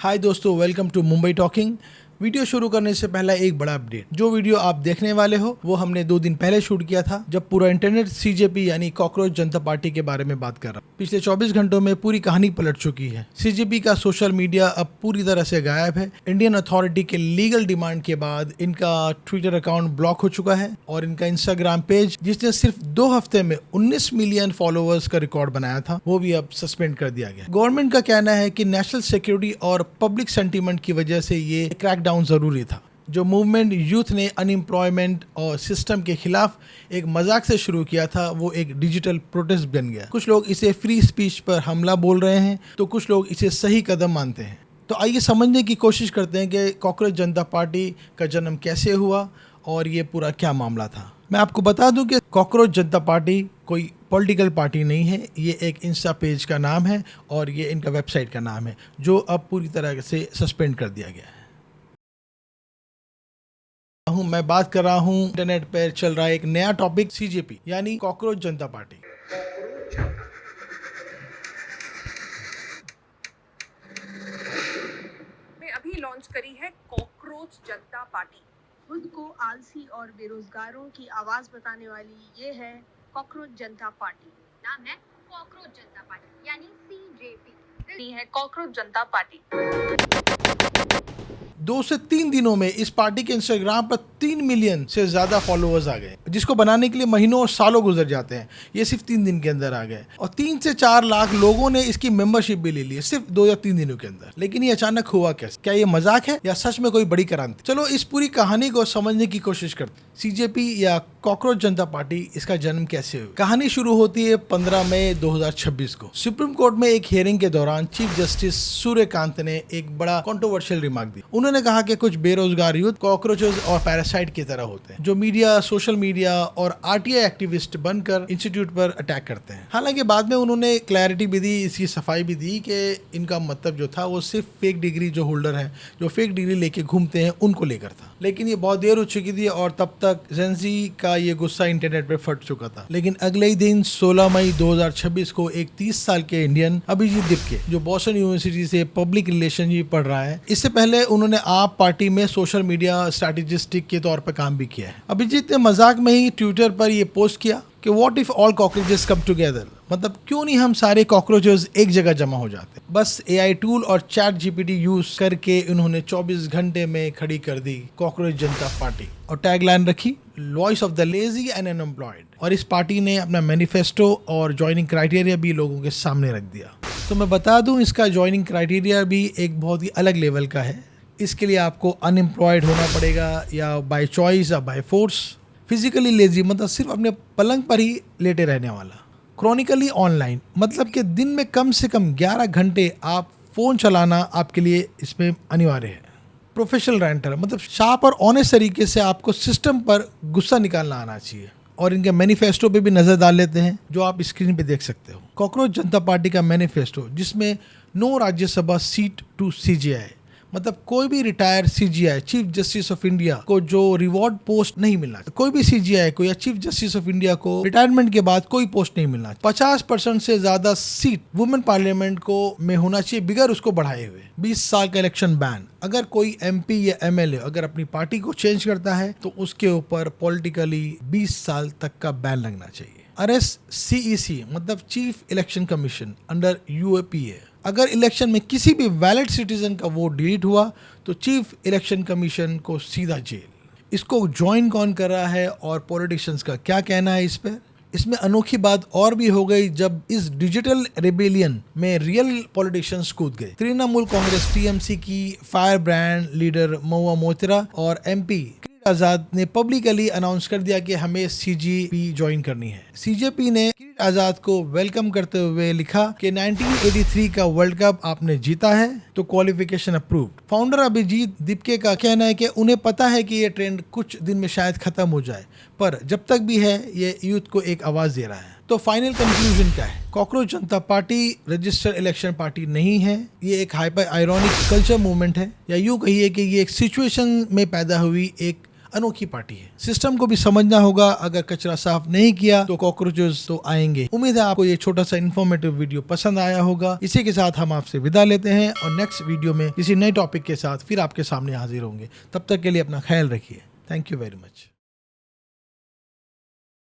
हाय दोस्तों, welcome to Mumbai talking. Video शुरू करने से पहले एक बड़ा अपडेट। जो वीडियो आप देखने वाले हो वो हमने 2 दिन पहले शूट किया था, जब पूरा इंटरनेट सीजेपी यानी कॉकरोच जनता पार्टी के बारे में बात कर रहा। पिछले 24 घंटों में पूरी कहानी पलट चुकी है। सीजेपी का सोशल मीडिया अब पूरी तरह से गायब है। इंडियन अथॉरिटी के लीगल डिमांड के बाद इनका ट्विटर अकाउंट ब्लॉक हो चुका है और इनका इंस्टाग्राम पेज, जिसने सिर्फ 2 हफ्ते में 19 मिलियन फॉलोअर्स का रिकॉर्ड बनाया था, वो भी अब सस्पेंड कर दिया गया। गवर्नमेंट का कहना है कि नेशनल सिक्योरिटी और पब्लिक सेंटीमेंट की वजह से ये क्रैकडाउन जरूरी था। जो मूवमेंट यूथ ने अनएम्प्लॉयमेंट और सिस्टम के खिलाफ एक मजाक से शुरू किया था, वो एक डिजिटल प्रोटेस्ट बन गया। कुछ लोग इसे फ्री स्पीच पर हमला बोल रहे हैं, तो कुछ लोग इसे सही कदम मानते हैं। तो आइए समझने की कोशिश करते हैं कि कॉकरोच जनता पार्टी का जन्म कैसे हुआ और ये पूरा क्या मामला था। मैं आपको बता दूं कि कॉकरोच जनता पार्टी कोई पॉलिटिकल पार्टी नहीं है। ये एक इंस्टा पेज का नाम है और ये इनका वेबसाइट का नाम है, जो अब पूरी तरह से सस्पेंड कर दिया गया है। मैं बात कर रहा हूँ, इंटरनेट पर चल रहा है एक नया टॉपिक, सीजेपी यानी कॉकरोच जनता पार्टी। में अभी लॉन्च करी है कॉकरोच जनता पार्टी। खुद को आलसी और बेरोजगारों की आवाज बताने वाली ये है कॉकरोच जनता पार्टी। नाम है कॉकरोच जनता पार्टी यानी सीजेपी। है कॉकरोच जनता पार्टी। 2 से 3 दिनों में इस पार्टी के इंस्टाग्राम पर 3 मिलियन से ज्यादा फॉलोअर्स आ गए, जिसको बनाने के लिए महीनों और सालों गुजर जाते हैं। ये सिर्फ 3 दिन के अंदर आ गए और 3 से 4 लाख लोगों ने इसकी मेंबरशिप भी ले ली है सिर्फ 2 या 3 दिनों के अंदर। लेकिन ये अचानक हुआ कैसे? क्या ये मजाक है या सच में कोई बड़ी क्रांति? चलो इस पूरी कहानी को समझने की कोशिश करते हैं। सीजेपी या कॉकरोच जनता पार्टी, इसका जन्म कैसे हुआ? कहानी शुरू होती है 15 मई 2026 को। सुप्रीम कोर्ट में एक हियरिंग के दौरान चीफ जस्टिस सूर्यकांत ने एक बड़ा कंट्रोवर्शियल रिमार्क दी। उन्होंने कहा कि कुछ बेरोजगार यूथ कॉकरोचेस और पैरासाइट की तरह होते हैं, जो मीडिया, सोशल मीडिया और आरटीआई एक्टिविस्ट बनकर इंस्टीट्यूट पर अटैक करते हैं। हालांकि बाद में उन्होंने क्लैरिटी भी दी, इसकी सफाई भी दी कि इनका मतलब जो था वो सिर्फ फेक डिग्री जो होल्डर है, जो फेक डिग्री लेके घूमते हैं, उनको लेकर था। लेकिन ये बहुत देर हो चुकी थी और तब तक जेंजी का ये गुस्सा इंटरनेट पे फट चुका था। लेकिन अगले ही दिन 16 मई 2026 को एक 30 साल के इंडियन अभिजीत दिपके, जो बॉस्टन यूनिवर्सिटी से पब्लिक रिलेशनशिप पढ़ रहा है, इससे पहले उन्होंने आप पार्टी में सोशल मीडिया स्ट्रैटेजिस्ट के तौर पर काम भी किया है। अभिजीत ने मजाक में ही ट्विटर पर ये पोस्ट किया कि what if all cockroaches come together, मतलब क्यों नहीं हम सारे कॉकरोचेस एक जगह जमा हो जाते। बस एआई टूल और चैट जीपीटी यूज करके उन्होंने 24 घंटे में खड़ी कर दी कॉकरोच जनता पार्टी और टैगलाइन रखी, voice of the lazy and unemployed. और इस पार्टी ने अपना मैनिफेस्टो और ज्वाइनिंग क्राइटेरिया भी लोगों के सामने रख दिया। तो मैं बता दूं, इसका ज्वाइनिंग क्राइटेरिया भी एक बहुत ही अलग लेवल का है। इसके लिए आपको अनएम्प्लॉयड होना पड़ेगा, या बाय चॉइस या बाय फोर्स। फिजिकली लेजी मतलब सिर्फ अपने पलंग पर ही लेटे रहने वाला। क्रॉनिकली ऑनलाइन मतलब कि दिन में कम से कम 11 घंटे आप फोन चलाना आपके लिए इसमें अनिवार्य है। प्रोफेशनल रेंटर मतलब शार्प और ऑनेस्ट तरीके से आपको सिस्टम पर गुस्सा निकालना आना चाहिए। और इनके मैनिफेस्टो पे भी नजर डाल लेते हैं, जो आप स्क्रीन पे देख सकते हो। कॉकरोच जनता पार्टी का मैनिफेस्टो, जिसमें no Rajya Sabha seat to CJI, मतलब कोई भी retired CJI, chief justice of India को जो रिवॉर्ड पोस्ट नहीं मिलना। कोई भी सीजीआई को या चीफ जस्टिस ऑफ इंडिया को रिटायरमेंट के बाद कोई पोस्ट नहीं मिलना। 50% से ज्यादा सीट वुमेन पार्लियामेंट को में होना चाहिए बिगर उसको बढ़ाए हुए। 20 साल का इलेक्शन बैन। अगर कोई एमपी या एमएलए अगर अपनी पार्टी को चेंज करता है तो उसके ऊपर पॉलिटिकली 20 साल तक का बैन लगना चाहिए। अरेस्ट सीईसी मतलब chief election commission under UAPA. अगर इलेक्शन में किसी भी वैलिड सिटीजन का वोट डिलीट हुआ तो चीफ इलेक्शन कमीशन को सीधा जेल। इसको ज्वाइन कौन कर रहा है और पॉलिटिशियंस का क्या कहना है इस पर? इसमें अनोखी बात और भी हो गई जब इस डिजिटल रेबेलियन में रियल पॉलिटिशियंस कूद गए। तृणमूल कांग्रेस टीएमसी की fire brand leader Mahua Moitra और एमपी आजाद ने पब्लिकली अनाउंस कर दिया कि हमें सीजेपी ज्वाइन करनी है। सीजेपी ने आजाद को वेलकम करते हुए लिखा कि 1983 का वर्ल्ड कप आपने जीता है तो qualification approved. Founder Abhijit Dipke का कहना है कि उन्हें पता है कि ये ट्रेंड कुछ दिन में शायद खत्म हो जाए, पर जब तक भी है ये यूथ को एक आवाज दे रहा है। तो फाइनल कंक्लूजन क्या है? कॉकरोच जनता पार्टी रजिस्टर्ड इलेक्शन पार्टी नहीं है। ये एक हाइपर आयरॉनिक कल्चर मूवमेंट है, या यूं कहिए कि ये एक सिचुएशन में पैदा हुई एक अनोखी पार्टी है। सिस्टम को भी समझना होगा, अगर कचरा साफ नहीं किया तो कॉकरोचेस तो आएंगे। उम्मीद है आपको ये छोटा सा इन्फॉर्मेटिव वीडियो पसंद आया होगा। इसी के साथ हम आपसे विदा लेते हैं और नेक्स्ट वीडियो में किसी नए टॉपिक के साथ फिर आपके सामने हाजिर होंगे। तब तक के लिए अपना ख्याल रखिए। Thank you very much.